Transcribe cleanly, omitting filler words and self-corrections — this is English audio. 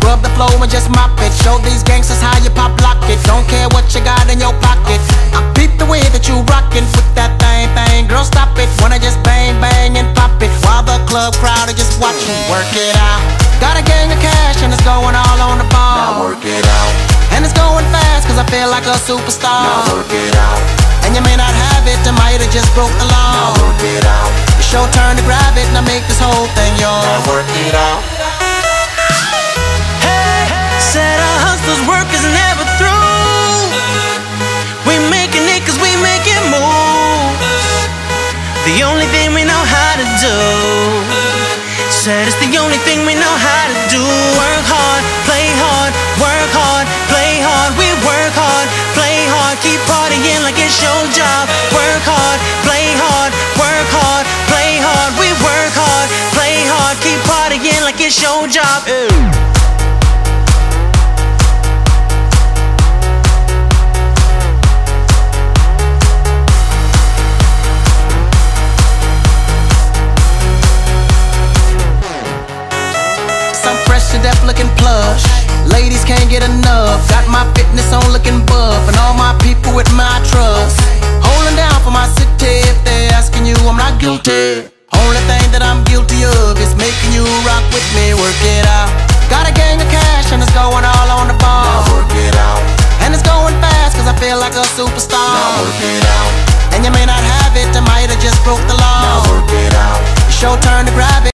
Scrub the flow and just mop it. Show these gangsters how you pop lock it. Don't care what you got in your pocket. I peep the way that you rockin' with that thing. Girl, stop it. Wanna just bang, bang and pop it while the club crowd are just watching. Work it out. Got a gang of cash and it's going all on the ball. Now work it out. And it's going fast cause I feel like a superstar. Now work it out. And you may not have it, I might have just broke the law. Now work it out. It's your turn to grab it and I make this whole thing yours. Now work it out. Hey, said our hustlers' work is never through. We making it cause we making moves. The only thing we know how to do. Said it's the only thing we know how to do. Work hard, play hard, work hard, play hard. We work hard, play hard, keep partying like it's your job. Work hard, play hard, work hard, play hard. We work hard, play hard, keep partying like it's your job. Fresh to death looking plush. Ladies can't get enough. Got my fitness on looking buff. And all my people with my trust. Holding down for my city. If they're asking you, I'm not guilty. Only thing that I'm guilty of is making you rock with me. Work it out. Got a gang of cash and it's going all on the ball. Now work it out. And it's going fast cause I feel like a superstar. Now work it out. And you may not have it, I might have just broke the law. Now work it out. It's your turn to grab it.